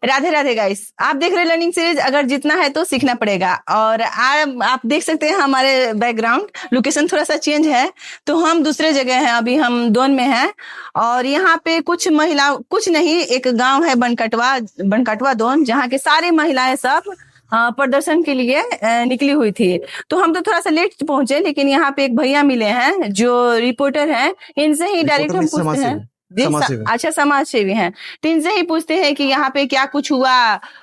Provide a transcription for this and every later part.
Radhe Radhe guys, आप देख रहे हैं लर्निंग सीरीज। अगर जितना है तो सीखना पड़ेगा। और आप देख सकते हैं हमारे बैकग्राउंड लोकेशन थोड़ा सा चेंज है, तो हम दूसरे जगह हैं। अभी हम दोन में हैं और यहाँ पे कुछ महिला, कुछ नहीं, एक गांव है बनकटवा दोन, जहाँ के सारी महिलाएं सब प्रदर्शन के लिए निकली हुई थी। तो हम तो थोड़ा सा लेट पहुंचे, लेकिन यहाँ पे एक भैया मिले हैं जो रिपोर्टर हैं। इनसे ही डायरेक्ट हम पूछते हैं। अच्छा, समाज सेवी हैं, तो इनसे ही पूछते हैं कि यहाँ पे क्या कुछ हुआ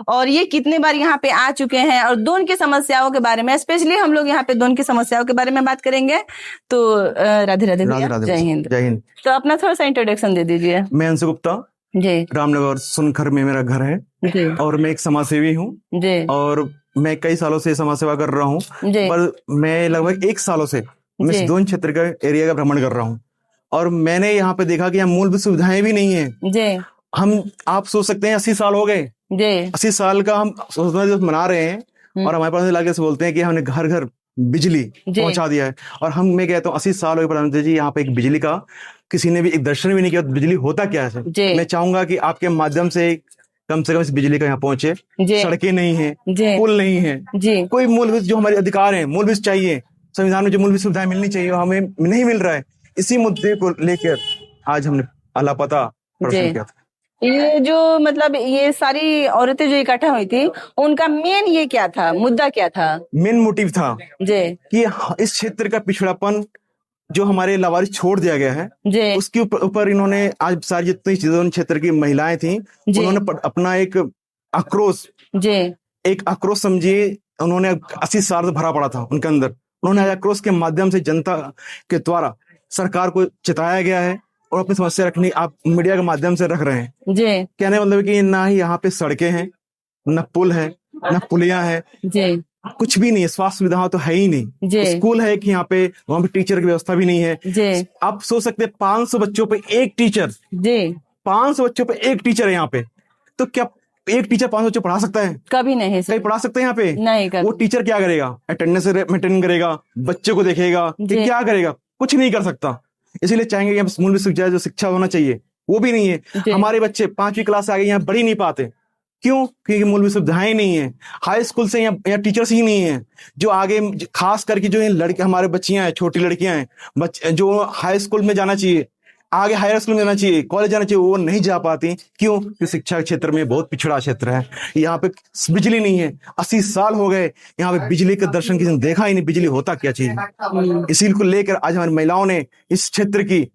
और ये कितने बार यहाँ पे आ चुके हैं, और दोन की समस्याओं के बारे में, स्पेशली हम लोग यहाँ पे दोन की समस्याओं के बारे में बात करेंगे। तो राधे राधे भैया, जय हिंद। जय हिंद। तो अपना थोड़ा सा इंट्रोडक्शन दे दीजिए। मैं अंशु गुप्ता जी, रामनगर सुनखर में मेरा घर है जी, और मैं एक समाज सेवी हूँ जी, और मैं कई सालों से समाज सेवा कर रहा हूँ। जी, पर मैं लगभग 1 सालों से मैं जी। इस दोन क्षेत्र का एरिया का भ्रमण कर रहा हूँ और मैंने यहाँ पे देखा कि यहाँ मूलभूत सुविधाएं भी नहीं है। जी, आप सोच सकते हैं 80 साल हो गए, जी, 80 साल का हम स्वतंत्रता दिवस मना रहे हैं और हमारे पास लाके से बोलते हैं कि हमने घर घर बिजली पहुंचा दिया है। और मैं कहता हूँ 80 साल हो गए प्रधानमंत्री जी, यहाँ पे एक बिजली का किसी ने भी एक दर्शन भी नहीं किया। बिजली होता क्या है? मैं चाहूंगा कि आपके माध्यम से कम इस बिजली का यहाँ पहुंचे। सड़कें नहीं है, पुल नहीं है, कोई मूलभूत जो हमारे अधिकार हैं, मूलभूत चाहिए, संविधान में जो मूलभूत सुविधाएं मिलनी चाहिए हमें नहीं मिल रहा है। इसी मुद्दे को लेकर आज हमने अलापता प्रदर्शन किया था। ये जो मतलब ये सारी औरतें जो इकट्ठा हुई थी, उनका मेन ये क्या था, मुद्दा क्या था? मेन मोटिव था जी कि इस क्षेत्र का पिछड़ापन जो हमारे लावारिस छोड़ दिया गया है, उसके ऊपर इन्होंने आज सारी जितनी चीजों क्षेत्र की महिलाएं थी, उन्होंने अपना एक आक्रोश समझिए, उन्होंने 80 साल से भरा पड़ा था उनके अंदर। उन्होंने आक्रोश के माध्यम से जनता के द्वारा सरकार को चिताया गया है और अपनी समस्या रखनी आप मीडिया के माध्यम से रख रहे हैं। कहने मतलब कि ना ही यहाँ पे सड़कें हैं, न पुल है, न पुलियां हैं, कुछ भी नहीं है। स्वास्थ्य सुविधा तो है ही नहीं। स्कूल है कि वहाँ पे टीचर की व्यवस्था भी नहीं है। आप सोच सकते हैं 500 बच्चों पे एक टीचर, 500 बच्चों पे एक टीचर है यहाँ पे। तो क्या एक टीचर 500 बच्चों पढ़ा सकता है? कभी नहीं। कहीं पढ़ा सकते हैं यहाँ पे? नहीं। वो टीचर क्या करेगा? अटेंडेंस मेंटेन करेगा, बच्चे को देखेगा, क्या करेगा? कुछ नहीं कर सकता। इसीलिए चाहेंगे कि मूलभूत जो शिक्षा होना चाहिए वो भी नहीं है। हमारे बच्चे 5वीं क्लास से आगे यहाँ बढ़ ही नहीं पाते। क्यों? क्योंकि मूलभूत सुविधाएं नहीं है। हाई स्कूल से या टीचर्स ही नहीं है जो आगे, खास करके जो लड़के हमारे बच्चियां हैं, छोटी लड़कियां हैं, जो हाई स्कूल में जाना चाहिए, आगे हायर स्कूल में जाना चाहिए, कॉलेज जाना चाहिए, वो नहीं जा पाती। क्यों? क्योंकि शिक्षा क्षेत्र में बहुत पिछड़ा क्षेत्र है। यहाँ पे बिजली नहीं है। 80 साल हो गए यहाँ पे बिजली का दर्शन किसी ने देखा ही नहीं। बिजली होता क्या चीज? इसी को लेकर आज हमारी महिलाओं ने इस क्षेत्र की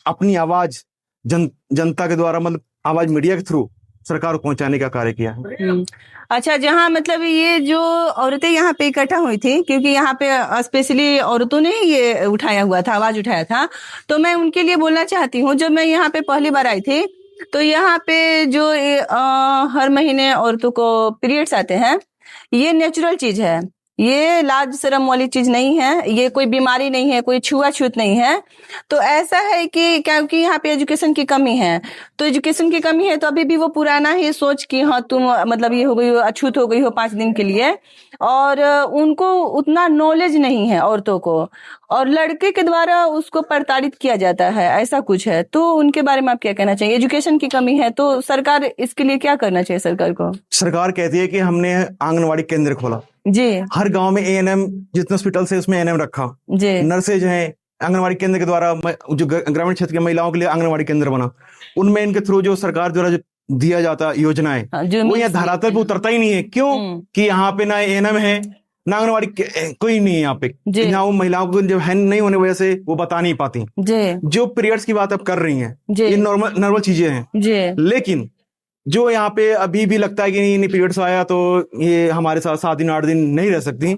अपनी आवाज जनता के द्वारा, मतलब आवाज मीडिया के थ्रू सरकार को पहुंचाने का कार्य किया है। अच्छा, जहाँ मतलब ये जो औरतें यहाँ पे इकट्ठा हुई थी, क्योंकि यहाँ पे स्पेशली औरतों ने ये उठाया हुआ था, आवाज उठाया था, तो मैं उनके लिए बोलना चाहती हूँ। जब मैं यहाँ पे पहली बार आई थी, तो यहाँ पे जो हर महीने औरतों को पीरियड्स आते हैं, ये नेचुरल चीज है। ये लाज शर्म वाली चीज नहीं है, ये कोई बीमारी नहीं है, कोई छुआछूत नहीं है। तो ऐसा है कि क्योंकि यहाँ पे एजुकेशन की कमी है, तो एजुकेशन की कमी है तो अभी भी वो पुराना ही सोच कि हाँ तुम मतलब ये हो गई हो, अछूत हो गई हो 5 दिन के लिए, और उनको उतना नॉलेज नहीं है औरतों को, और लड़के के द्वारा उसको प्रताड़ित किया जाता है, ऐसा कुछ है। तो उनके बारे में आप क्या कहना चाहिए? एजुकेशन की कमी है तो सरकार इसके लिए क्या करना चाहिए? सरकार को, सरकार कहती है कि हमने आंगनवाड़ी केंद्र खोला, हर गांव में एएनएम, जितने हॉस्पिटल से उसमें एएनएम रखा, नर्सेज हैं, आंगनवाड़ी केंद्र के द्वारा जो ग्रामीण क्षेत्र की महिलाओं के लिए आंगनवाड़ी केंद्र बना, उनमें इनके थ्रू जो सरकार द्वारा जो दिया जाता योजनाएं, वो यहाँ धरातल पे उतरता ही नहीं है। क्यों? कि यहाँ पे ना एएनएम है, ना आंगनवाड़ी कोई नहीं है यहाँ पे। यहाँ वो महिलाओं को जब हैंड नहीं होने वजह से वो बता नहीं पाती। जो पीरियड्स की बात आप कर रही हैं, ये नॉर्मल चीजें हैं। लेकिन जो यहाँ पे अभी भी लगता है कि नहीं पीरियड्स आया तो ये हमारे साथ 7 दिन 8 दिन नहीं रह सकती,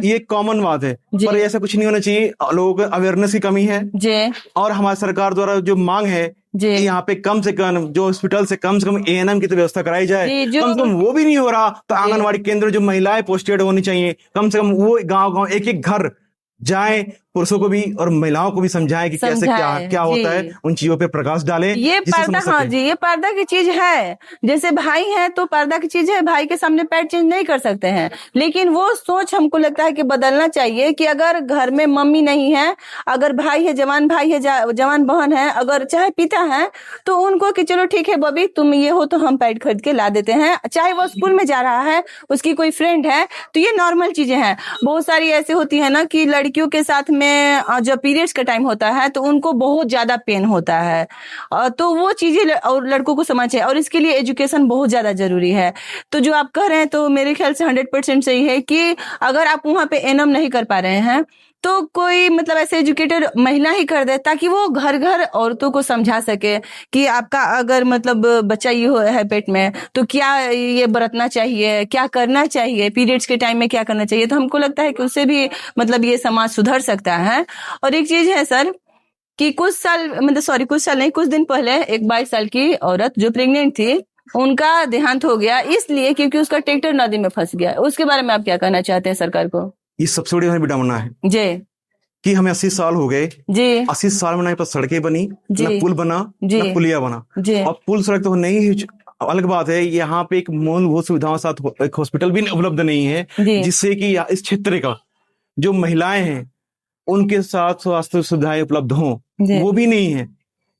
ये कॉमन बात है। पर ऐसा कुछ नहीं होना चाहिए। लोगों को अवेयरनेस की कमी है और हमारी सरकार द्वारा जो मांग है यहाँ पे कम से कम जो हॉस्पिटल से कम एएनएम की तो व्यवस्था कराई जाए। कम से कम वो भी नहीं हो रहा तो आंगनवाड़ी केंद्र जो महिलाएं पोस्टेड होनी चाहिए, कम से कम वो गाँव एक एक घर जाए, पुरुषों को भी और महिलाओं को भी समझाएं कि कैसे क्या होता है, उन चीजों पे प्रकाश डालें। ये पर्दा, हाँ जी, ये पर्दा की चीज है। जैसे भाई है तो पर्दा की चीज है, भाई के सामने पैर चेंज नहीं कर सकते हैं, लेकिन वो सोच हमको लगता है कि बदलना चाहिए कि अगर घर में मम्मी नहीं है, अगर भाई है, जवान जवान बहन है, अगर चाहे पिता है, तो उनको कि चलो ठीक है बबी तुम ये हो तो हम पैड खरीद के ला देते हैं। चाहे वो स्कूल में जा रहा है, उसकी कोई फ्रेंड है, तो ये नॉर्मल चीजें हैं। बहुत सारी ऐसी होती है ना कि लड़कियों के साथ में जब पीरियड्स का टाइम होता है तो उनको बहुत ज्यादा पेन होता है, तो वो चीजें और लड़कों को समझ है, और इसके लिए एजुकेशन बहुत ज्यादा जरूरी है। तो जो आप कह रहे हैं तो मेरे ख्याल से 100% सही है कि अगर आप वहां पे एनम नहीं कर पा रहे हैं तो कोई मतलब ऐसे एजुकेटेड महिला ही कर दे, ताकि वो घर घर औरतों को समझा सके कि आपका अगर मतलब बच्चा ये है पेट में तो क्या ये बरतना चाहिए, क्या करना चाहिए, पीरियड्स के टाइम में क्या करना चाहिए। तो हमको लगता है कि उससे भी मतलब ये समाज सुधर सकता है। और एक चीज है सर कि कुछ साल नहीं, कुछ दिन पहले एक 22 साल की औरत जो प्रेग्नेंट थी, उनका देहांत हो गया इसलिए क्योंकि उसका ट्रैक्टर नदी में फंस गया। उसके बारे में आप क्या कहना चाहते हैं सरकार को? ये सबसे बड़ी हमारी विडंबना है जी कि हमें 80 साल हो गए जी, 80 साल में ना पर सड़कें बनी, ना पुल बना, ना पुलिया बना। जी, और पुल सड़क तो नहीं ही अलग बात है, यहाँ पे एक मूलभूत सुविधाओं के साथ एक हॉस्पिटल भी उपलब्ध नहीं है, जिससे कि इस क्षेत्र का जो महिलाएं हैं उनके साथ स्वास्थ्य सुविधाएं उपलब्ध हों, वो भी नहीं है।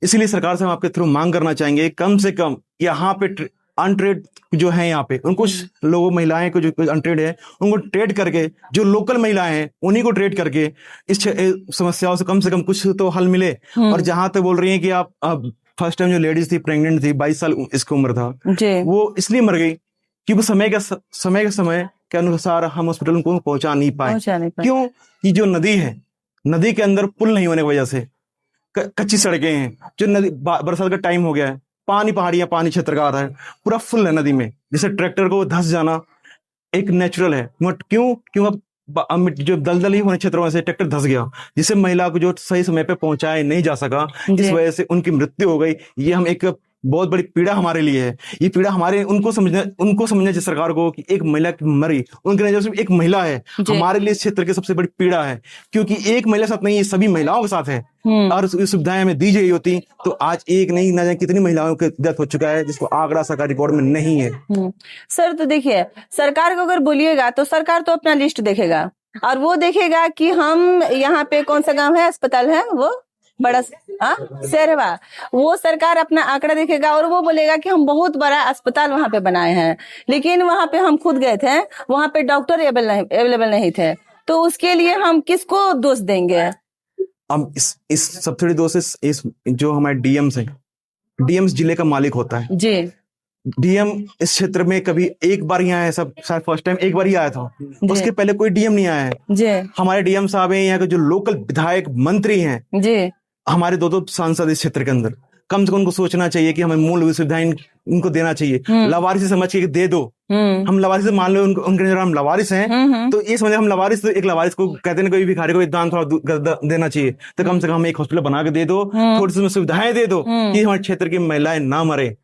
इसलिए सरकार से हम आपके थ्रू मांग करना चाहेंगे कम से कम यहाँ पे अनट्रेड जो है, यहाँ पे उनको लोगों महिलाएं को जो अनट्रेड है उनको ट्रेड करके, जो लोकल महिलाएं हैं उन्हीं को ट्रेड करके इस समस्याओं से कम कुछ तो हल मिले। और जहां तक बोल रही हैं कि आप फर्स्ट टाइम जो लेडीज थी प्रेग्नेंट थी, 22 साल इसकी उम्र था, वो इसलिए मर गई कि वो समय के अनुसार हम हॉस्पिटल उनको पहुंचा नहीं पाए। क्यों? कि जो नदी है, नदी के अंदर पुल नहीं होने की वजह से कच्ची सड़कें हैं। जो नदी बरसात का टाइम हो गया है, पहाड़ियां पानी क्षेत्र का आ रहा है, पूरा फुल है नदी में, जैसे ट्रैक्टर को धंस जाना एक नेचुरल है। बट क्यों अब जो दलदल ही होने क्षेत्रों में से ट्रैक्टर धंस गया, जिससे महिला को जो सही समय पे पहुंचाए नहीं जा सका, इस वजह से उनकी मृत्यु हो गई। ये हम एक बहुत बड़ी पीड़ा हमारे लिए है। ये पीड़ा हमारे उनको समझना चाहिए सरकार को कि एक महिला मरी, उनके नजर से एक महिला है, हमारे लिए इस क्षेत्र की सबसे बड़ी पीड़ा है, क्योंकि एक महिला साथ नहीं, ये सभी महिलाओं के साथ है। और सुविधाएं हमें दी गई होती तो आज एक नहीं ना जाने कितनी महिलाओं के डेथ हो चुका है, जिसको आंकड़ा सरकारी रिकॉर्ड में नहीं है। सर तो देखिए, सरकार को अगर बोलिएगा तो सरकार तो अपना लिस्ट देखेगा, और वो देखेगा कि हम यहाँ पे कौन सा गांव है, अस्पताल है वो बड़ा शेरवा, वो सरकार अपना आंकड़ा देखेगा और वो बोलेगा कि हम बहुत बड़ा अस्पताल वहां पे बनाए हैं, लेकिन वहां पे हम खुद गए थे, वहां पे डॉक्टर अवेलेबल नहीं थे, तो उसके लिए हम किसको दोष देंगे? हम इस सबसे दोष इस जो हमारे डीएम्स हैं, डीएम्स जिले का मालिक होता है जी। डीएम इस क्षेत्र में कभी एक बार ही आया है, सब शायद फर्स्ट टाइम एक बार ही आया था, उसके पहले कोई डीएम नहीं आया है जी। हमारे डीएम साहब हैं, यहाँ के जो लोकल विधायक मंत्री हैं जी, हमारे दो सांसद इस क्षेत्र के अंदर, कम से कम उनको सोचना चाहिए कि हमें मूल सुविधाएं इनको देना चाहिए। लवारिस समझ के दे दो, हम लवारिस से मान लो उनके नजर हम लवारिस हैं, तो ये समझे हम लवारिस, तो एक लवारिस को कहते हैं कोई भिखारी को दान थोड़ा देना चाहिए, तो कम से कम हमें एक हॉस्पिटल बना के दे दो, थोड़ी सी सुविधाएं दे दो कि हमारे क्षेत्र की महिलाएं ना मरे।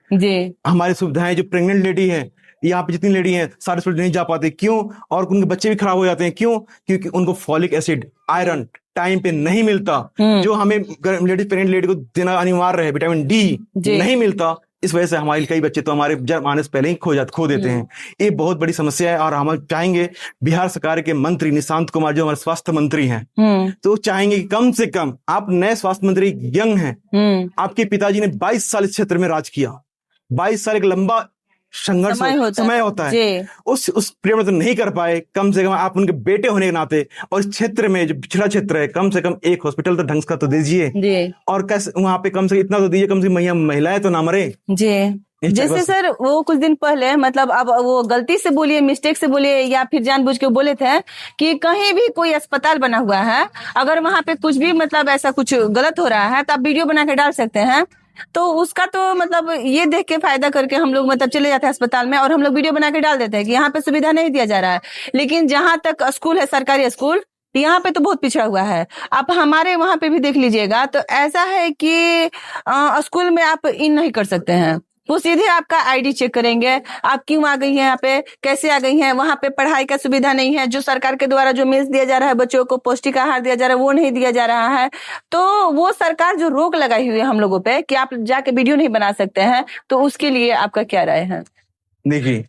हमारी सुविधाएं, जो प्रेग्नेंट लेडी है, यहाँ पे जितनी लेडी हैं सारे हॉस्पिटल नहीं जा पाते, क्यों? और उनके बच्चे भी खराब हो जाते हैं, क्यों? क्योंकि उनको फॉलिक एसिड, आयरन टाइम पे नहीं मिलता, जो हमें लेडीज प्रेग्नेंट लेडी को देना अनिवार्य है, विटामिन डी नहीं मिलता। इस वजह से हमारे कई बच्चे तो हमारे जन्म आने से पहले ही खो देते हैं। ये बहुत बड़ी समस्या है, और हम चाहेंगे बिहार सरकार के मंत्री निशांत कुमार जो हमारे स्वास्थ्य मंत्री हैं, तो चाहेंगे कि कम से कम, आप नए स्वास्थ्य मंत्री यंग हैं, आपके पिताजी ने 22 साल इस क्षेत्र में राज किया, 22 साल एक लंबा संघर्ष समय होता है, उस पीरियड में तो नहीं कर पाए। कम से कम आप उनके बेटे होने के नाते, और इस क्षेत्र में जो पिछड़ा क्षेत्र है, कम से कम एक हॉस्पिटल तो ढंग का तो दीजिए, और कैसे वहां पे कम से इतना तो दीजिए, कम से महिलाएं तो ना मरे जी। जैसे सर वो कुछ दिन पहले, मतलब अब वो गलती से बोलिए, मिस्टेक से बोलिए, या फिर जानबूझ के बोले थे कि कहीं भी कोई अस्पताल बना हुआ है, अगर वहां पे कुछ भी मतलब ऐसा कुछ गलत हो रहा है तो आप वीडियो बना के डाल सकते हैं, तो उसका तो मतलब ये देख के फायदा करके हम लोग मतलब चले जाते हैं अस्पताल में, और हम लोग वीडियो बना के डाल देते हैं कि यहाँ पे सुविधा नहीं दिया जा रहा है। लेकिन जहां तक स्कूल है, सरकारी स्कूल, यहाँ पे तो बहुत पिछड़ा हुआ है। आप हमारे वहां पे भी देख लीजिएगा, तो ऐसा है कि स्कूल में आप इन नहीं कर सकते हैं, वो सीधे आपका आईडी चेक करेंगे, आप क्यों आ गई हैं यहाँ पे, कैसे आ गई हैं। वहां पे पढ़ाई का सुविधा नहीं है, जो सरकार के द्वारा जो मील्स दिया जा रहा है, बच्चों को पौष्टिक आहार दिया जा रहा है, वो नहीं दिया जा रहा है। तो वो सरकार जो रोक लगाई हुई है हम लोगों पे कि आप जाके वीडियो नहीं बना सकते हैं, तो उसके लिए आपका क्या राय है? देखिए,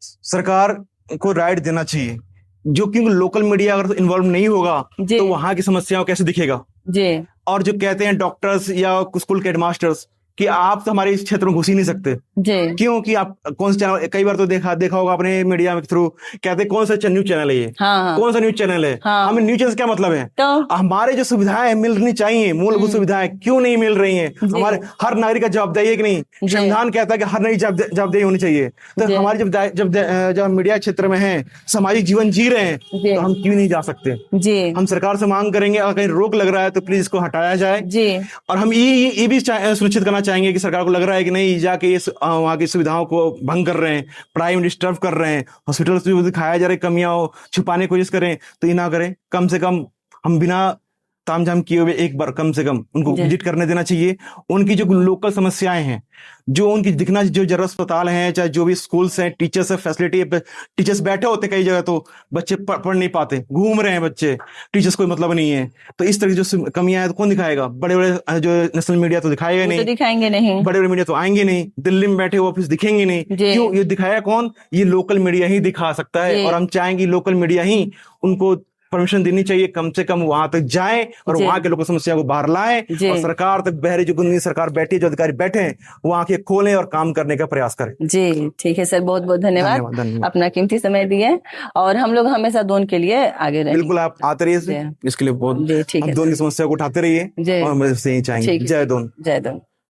सरकार को राइट देना चाहिए, जो क्योंकि लोकल मीडिया अगर इन्वॉल्व नहीं होगा जी। तो वहां की समस्याओं कैसे दिखेगा। जी। और जो कहते हैं डॉक्टर्स या स्कूल के हेडमास्टर्स कि आप तो हमारे इस क्षेत्र में घुस ही नहीं सकते, जी। क्योंकि आप कौन सा चैनल, कई बार तो देखा होगा अपने मीडिया में थ्रू, कहते हैं कौन सा न्यूज चैनल है ये, हाँ। कौन सा न्यूज चैनल है। हाँ। हमें न्यूज चैनल क्या मतलब है? तो हमारे जो सुविधाएं मिलनी चाहिए, मूलभूत सुविधाएं क्यों नहीं मिल रही हैं? हमारे हर नागरिक का जवाबदेही है कि नहीं? संविधान कहता है कि हर नागरिक जवाबदेही होनी चाहिए। तो हमारी जब मीडिया क्षेत्र में है, सामाजिक जीवन जी रहे हैं, तो हम क्यों नहीं जा सकते? जी। हम सरकार से मांग करेंगे, अगर कहीं रोक लग रहा है तो प्लीज इसको हटाया जाए। जी। और हम ये भी सुनिश्चित करना चाहेंगे कि सरकार को लग रहा है कि नहीं, जाके वहाँ की सुविधाओं को भंग कर रहे हैं, पढ़ाई में डिस्टर्ब कर रहे हैं, हॉस्पिटल से दिखाया जा रही कमियां हो, छुपाने की कोशिश करें, तो ये ना करें। कम से कम हम बिना तामझाम किए हुए एक बार कम से कम उनको विजिट करने देना चाहिए। उनकी जो लोकल समस्याएं हैं, जो उनकी दिखना, जो जरूरत अस्पताल हैं, चाहे जो भी स्कूल्स हैं, टीचर्स है, फैसिलिटी, टीचर्स बैठे होते कई जगह, तो बच्चे पढ़ नहीं पाते, घूम रहे हैं बच्चे, टीचर्स कोई मतलब नहीं है। तो इस तरह की जो कमियां हैं तो कौन दिखाएगा? बड़े बड़े जो नेशनल मीडिया तो दिखाएगा नहीं, दिखाएंगे नहीं, बड़े बड़े मीडिया तो आएंगे नहीं, दिल्ली में बैठे ऑफिस दिखेंगे नहीं। क्यों? ये दिखाया कौन? ये लोकल मीडिया ही दिखा सकता है। और हम चाहेंगे लोकल मीडिया ही उनको परमिशन देनी चाहिए, कम से कम वहां तक जाएं और वहां के लोगों की समस्या को बाहर लाएं, और सरकार तक बहरे जो सरकार बैठी है, जो अधिकारी बैठे हैं, वो आंखें खोलें और काम करने का प्रयास करें। जी ठीक है सर, बहुत बहुत धन्यवाद अपना कीमती समय दिए, और हम लोग हमेशा दोनों के लिए आगे रहेंगे। बिल्कुल, आप आते रहिए इसके लिए, बहुत हम दोनों की समस्या को उठाते रहिए, और हम यही चाहेंगे। जय दोन। जय दोन।